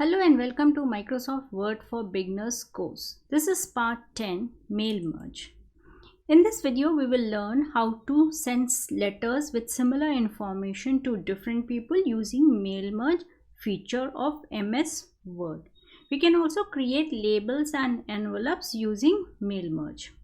Hello and welcome to Microsoft Word for Beginners course. This is part 10, Mail Merge. In this video, we will learn how to send letters with similar information to different people using Mail Merge feature of MS Word. We can also create labels and envelopes using Mail Merge.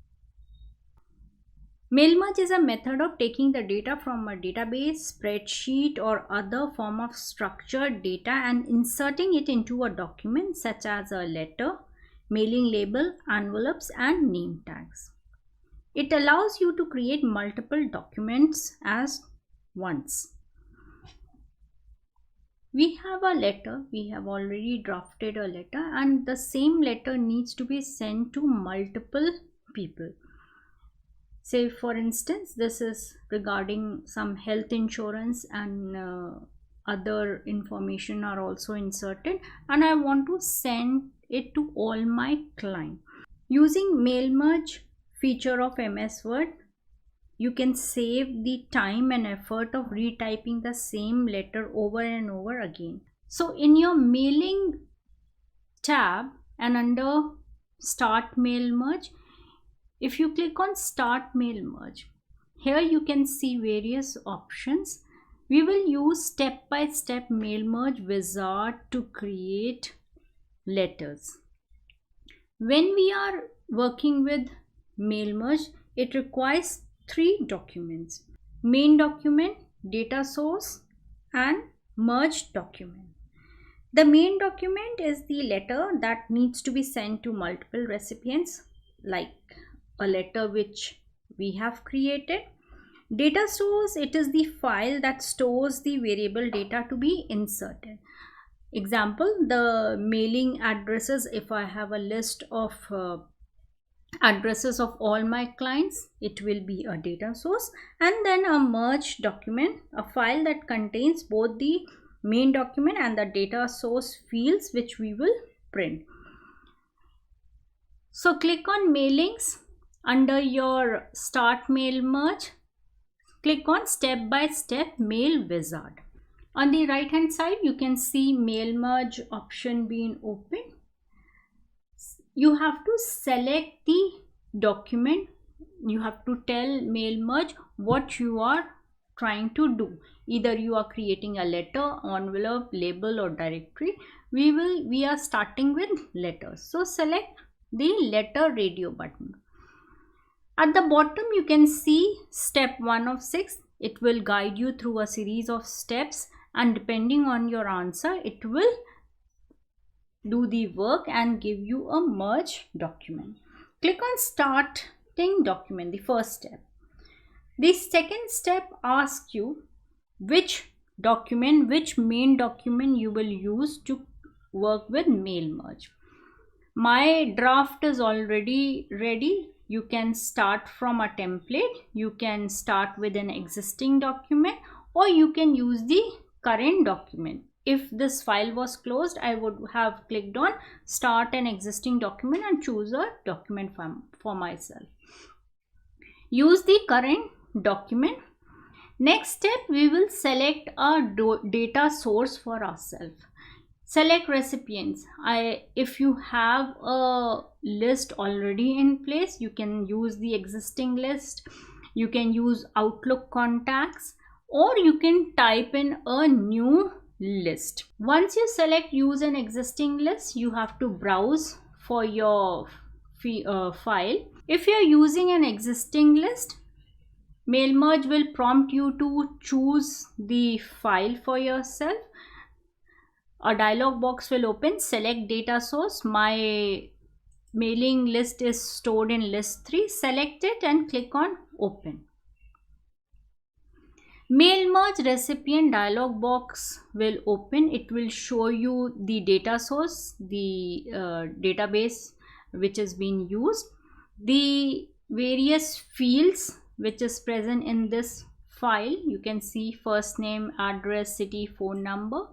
Mail merge is a method of taking the data from a database, spreadsheet, or other form of structured data and inserting it into a document such as a letter, mailing label, envelopes, and name tags. It allows you to create multiple documents as once. We have a letter, we have already drafted a letter, and the same letter needs to be sent to multiple people. Say for instance, this is regarding some health insurance and other information are also inserted, and I want to send it to all my clients. Using Mail Merge feature of MS Word, you can save the time and effort of retyping the same letter over and over again. So in your mailing tab and under Start Mail Merge, if you click on Start Mail Merge, here you can see various options. We will use step-by-step Mail Merge wizard to create letters. When we are working with Mail Merge, it requires 3 documents: main document, data source, and merged document. The main document is the letter that needs to be sent to multiple recipients, like a letter which we have created. Data source, it is the file that stores the variable data to be inserted. Example, the mailing addresses. If I have a list of addresses of all my clients, it will be a data source. And then a merged document, a file that contains both the main document and the data source fields, which we will print. So click on mailings. Under your Start Mail Merge, click on Step by Step Mail Wizard. On the right hand side, you can see Mail Merge option being opened. You have to select the document. You have to tell Mail Merge what you are trying to do. Either you are creating a letter, envelope, label, or directory. We are starting with letters. So select the letter radio button. At the bottom, you can see step 1 of 6. It will guide you through a series of steps, and depending on your answer, it will do the work and give you a merge document. Click on Starting Document, the first step. The second step asks you which document, which main document you will use to work with Mail Merge. My draft is already ready. You can start from a template, you can start with an existing document, or you can use the current document. If this file was closed, I would have clicked on Start an Existing Document and choose a document for myself. Use the current document. Next step, we will select a data source for ourselves. Select recipients. If you have a list already in place, you can use the existing list. You can use Outlook contacts, or you can type in a new list. Once you select use an existing list, you have to browse for your file. If you are using an existing list, Mail Merge will prompt you to choose the file for yourself. A dialog box will open. Select data source. My mailing list is stored in list 3. Select it and click on open. Mail Merge recipient dialog box will open. It will show you the data source, the database which is being used, the various fields which is present in this file. You can see first name, address, city, phone number.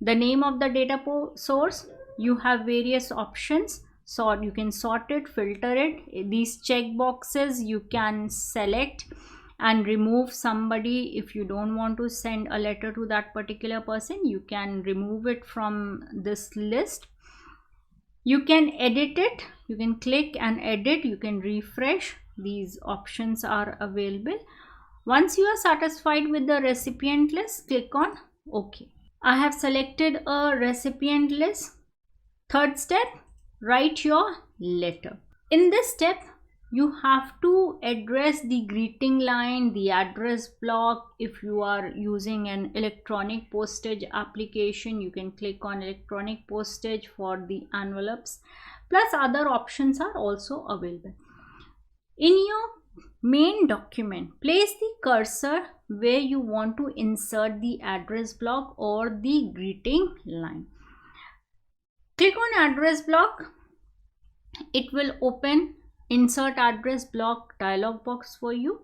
The name of the data source, you have various options. You can sort it, filter it. These check boxes you can select and remove somebody. If you don't want to send a letter to that particular person, you can remove it from this list. You can edit it, you can click and edit, you can refresh. These options are available. Once you are satisfied with the recipient list, click on OK. I have selected a recipient list. Third step, write your letter. In this step, you have to address the greeting line, the address block. If you are using an electronic postage application, you can click on electronic postage for the envelopes. Plus other options are also available. In your main document, place the cursor where you want to insert the address block or the greeting line. Click on address block. It will open insert address block dialog box for you.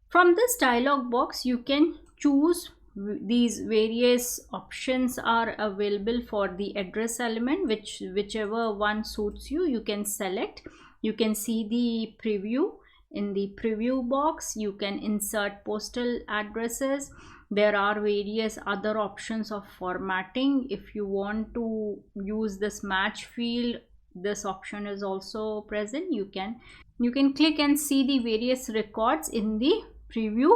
From this dialog box, you can choose these various options are available for the address element, whichever one suits you, you can select. You can see the preview. In the preview box, you can insert postal addresses. There are various other options of formatting. If you want to use this match field, this option is also present. You can click and see the various records in the preview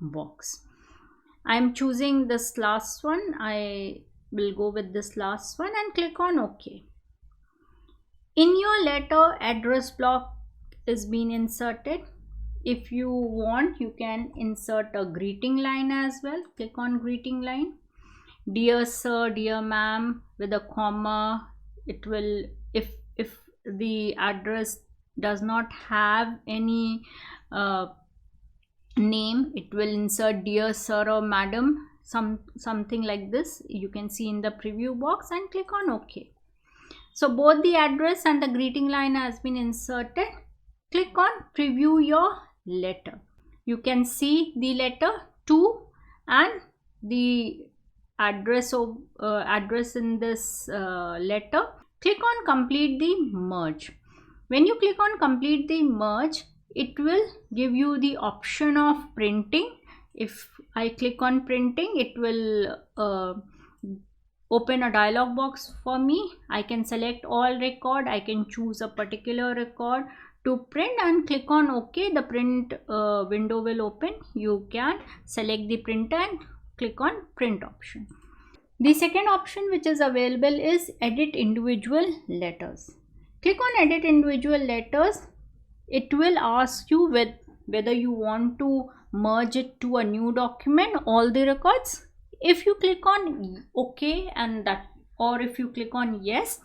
box. I am choosing this last one. I will go with this last one and click on OK. In your letter, address block is being inserted. If you want, you can insert a greeting line as well. Click on greeting line. Dear sir, dear ma'am, with a comma. It will, if the address does not have any name, it will insert dear sir or madam, something like this. You can see in the preview box and click on OK. So both the address and the greeting line has been inserted. Click on preview your letter. You can see the letter to and the address of address in this letter. Click on complete the merge. When you click on complete the merge, it will give you the option of printing. If I click on printing, it will open a dialog box for me. I can select all record. I can choose a particular record to print and click on OK. The print window will open. You can select the printer and click on print option. The second option which is available is edit individual letters. Click on edit individual letters. It will ask you whether you want to merge it to a new document, all the records. If you click on OK and that, or if you click on yes,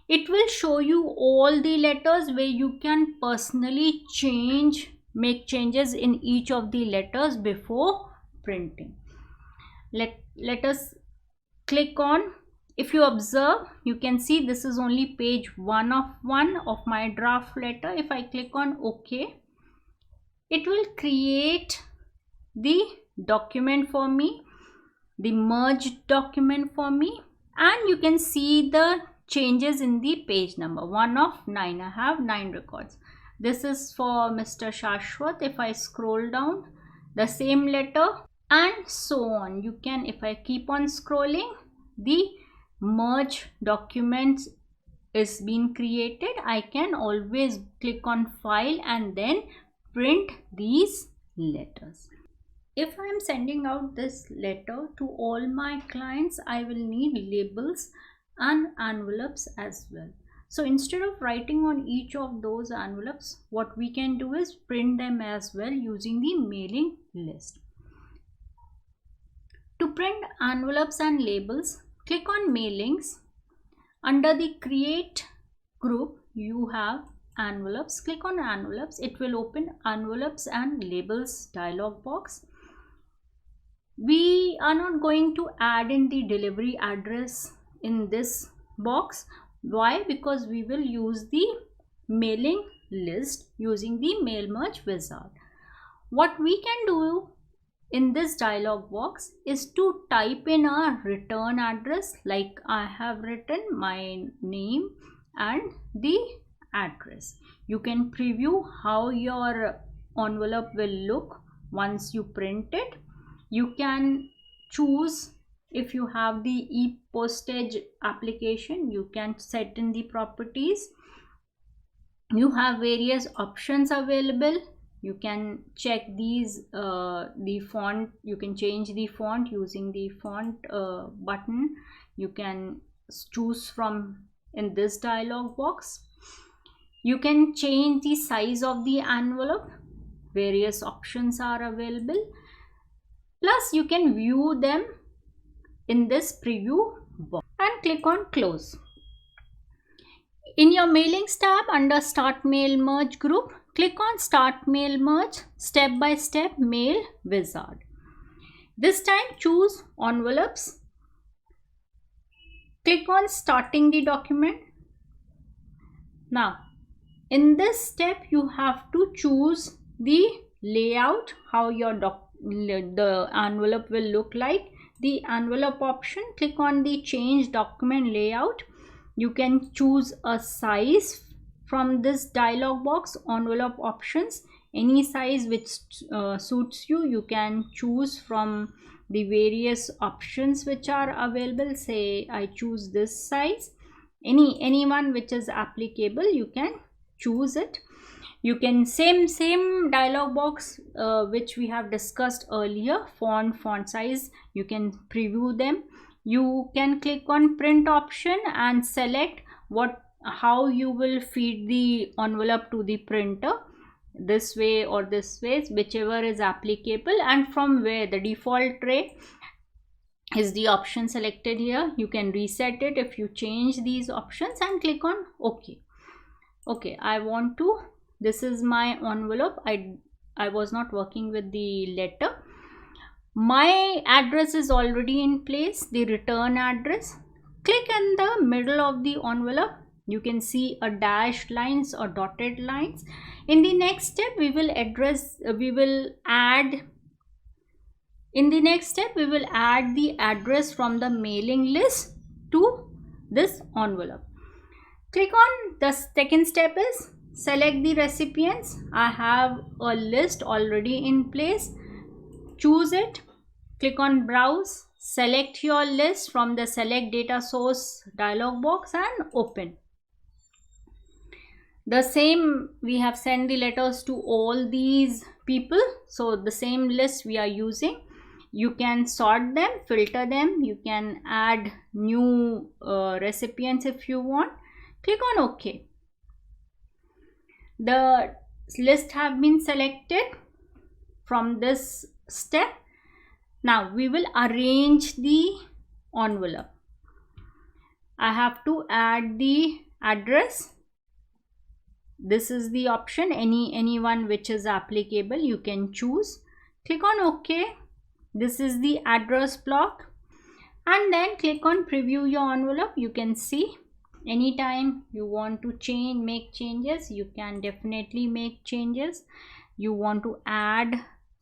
it will show you all the letters where you can personally make changes in each of the letters before printing. Let us click on, if you observe, you can see this is only page 1 of my draft letter. If I click on OK, it will create the document for me, the merged document for me, and you can see the changes in the page number 1 of 9. I have 9 records. This is for Mr. Shashwat. If I scroll down, the same letter and so on. You can, if I keep on scrolling, the merge documents is being created. I can always click on file and then print these letters. If I am sending out this letter to all my clients, I will need labels and envelopes as well. So instead of writing on each of those envelopes, what we can do is print them as well using the mailing list. To print envelopes and labels, click on mailings. Under the create group, you have envelopes. Click on envelopes. It will open envelopes and labels dialog box. We are not going to add in the delivery address in this box. Why? Because we will use the mailing list using the mail merge wizard. What we can do in this dialog box is to type in a return address, like I have written my name and the address. You can preview how your envelope will look once you print it. You can choose, if you have the e-postage application, you can set in the properties. You have various options available. You can check these, the font, you can change the font using the font button. You can choose from in this dialog box. You can change the size of the envelope. Various options are available. Plus you can view them in this preview box and click on close. In your mailings tab under Start Mail Merge group, click on Start Mail Merge Step by Step Mail Wizard. This time choose envelopes. Click on Starting the document. Now in this step you have to choose the layout, how your the envelope will look like. The envelope option, click on the change document layout. You can choose a size from this dialog box, envelope options, any size which suits you. You can choose from the various options which are available. Say I choose this size, any one which is applicable, you can choose it. You can same dialog box which we have discussed earlier, font size, you can preview them. You can click on print option and select how you will feed the envelope to the printer, this way or this way, whichever is applicable, and from where. The default tray is the option selected here. You can reset it if you change these options and click on okay. I want to, this is my envelope. I was not working with the letter. My address is already in place, the return address. Click in the middle of the envelope. You can see a dashed lines or dotted lines. In the next step we will add the address from the mailing list to this envelope. Click on the second step is select the recipients. I have a list already in place. Choose it, click on browse, select your list from the select data source dialog box and open. The same, we have sent the letters to all these people, so the same list we are using. You can sort them, filter them, you can add new recipients if you want. Click on OK. The list have been selected from this step. Now we will arrange the envelope. I have to add the address. This is the option, any one which is applicable you can choose. Click on OK. This is the address block, and then click on preview your envelope. You can see anytime you want to make changes, you can definitely make changes. You want to add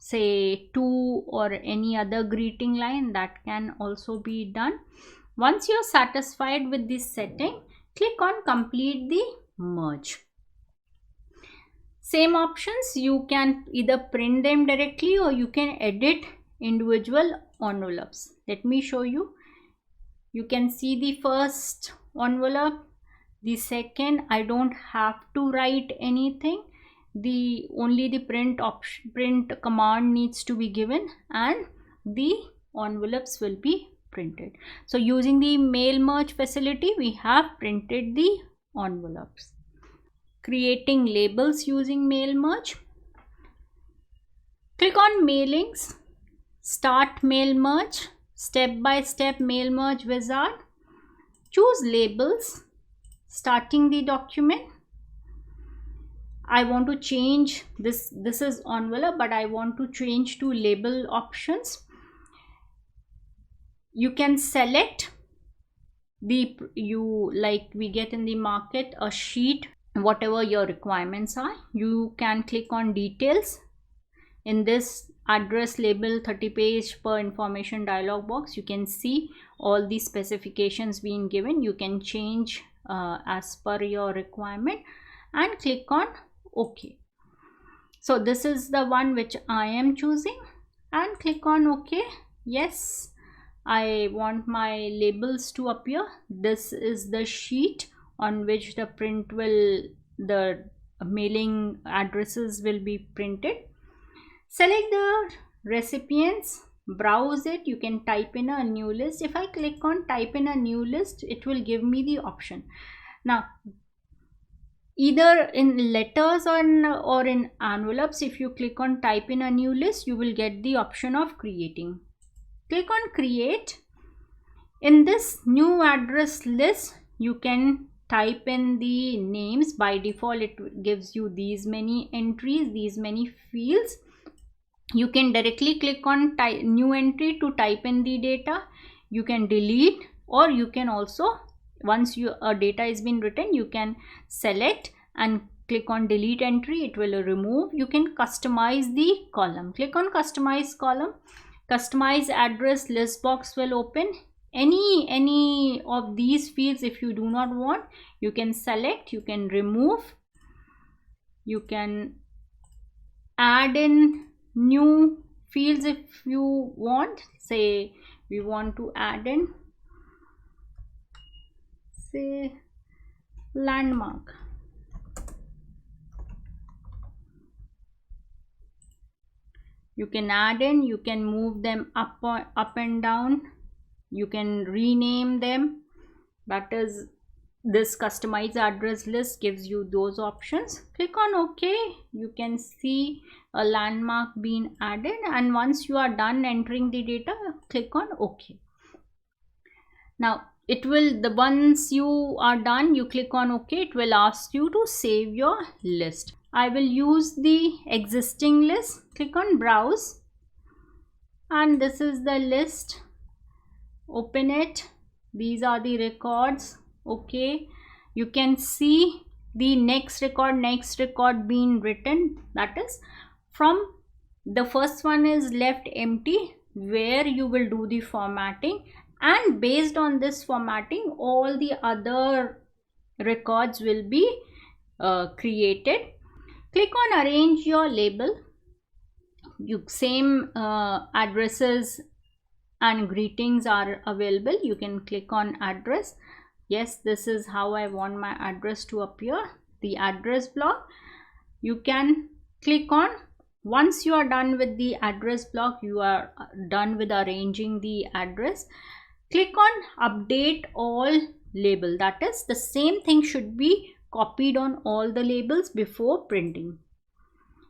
say to or any other greeting line, that can also be done. Once you're satisfied with this setting, click on complete the merge. Same options, you can either print them directly or you can edit individual envelopes. Let me show you. You can see the first envelope, the second. I don't have to write anything. Only the print command needs to be given and the envelopes will be printed. So using the mail merge facility, we have printed the envelopes. Creating labels using mail merge. Click on mailings, start mail merge, step by step mail merge wizard. Choose labels, starting the document. I want to change this is envelope, but I want to change to label options. You can select we get in the market a sheet, whatever your requirements are. You can click on details. In this address label 30 page per information dialog box, you can see all the specifications being given. You can change as per your requirement and click on OK. So this is the one which I am choosing and click on OK. Yes, I want my labels to appear. This is the sheet on which the mailing addresses will be printed. Select the recipients, browse it. You can type in a new list. If I click on type in a new list, it will give me the option. Now, either in letters or in envelopes, if you click on type in a new list, you will get the option of creating. Click on create. In this new address list, you can type in the names. By default, it gives you these many entries, these many fields. You can directly click on new entry to type in the data. You can delete, or you can also, once your data has been written, you can select and click on delete entry. It will remove. You can customize the column. Click on customize column. Customize address list box will open. Any of these fields, if you do not want, you can select, you can remove, you can add in new fields if you want. Say we want to add in, say, landmark. You can add in, you can move them up and down, you can rename them. That is, this customized address list gives you those options. Click on OK. You can see a landmark being added, and once you are done entering the data, click on OK. Now it will, once you are done, you click on OK, it will ask you to save your list. I will use the existing list. Click on browse, and this is the list. Open it. These are the records. Okay, you can see the next record being written. That is, from the first one is left empty, where you will do the formatting, and based on this formatting, all the other records will be created. Click on arrange your label. Same addresses and greetings are available. You can click on address. Yes, this is how I want my address to appear. The address block, you can click on. Once you are done with the address block, you are done with arranging the address. Click on update all label. That is, the same thing should be copied on all the labels before printing.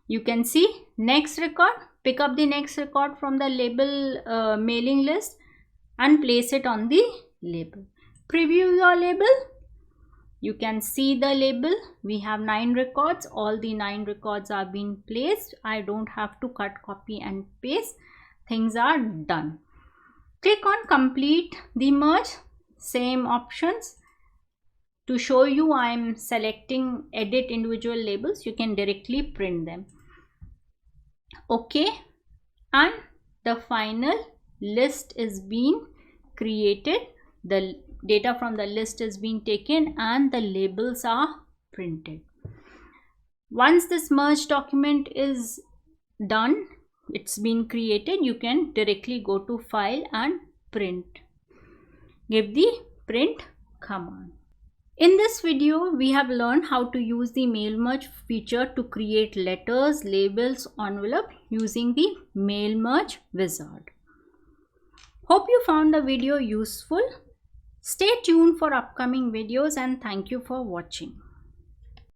You can see next record. Pick up the next record from the label mailing list and place it on the label. Preview your label. You can see the label. We have 9 records. All the 9 records are being placed. I don't have to cut, copy and paste. Things are done. Click on complete the merge. Same options. To show you, I am selecting edit individual labels. You can directly print them. Okay, and the final list is being created. The data from the list is being taken and the labels are printed. Once this merge document is done, it's been created, you can directly go to file and print. Give the print command. In this video, we have learned how to use the mail merge feature to create letters, labels, envelope using the mail merge wizard. Hope you found the video useful. Stay tuned for upcoming videos and thank you for watching.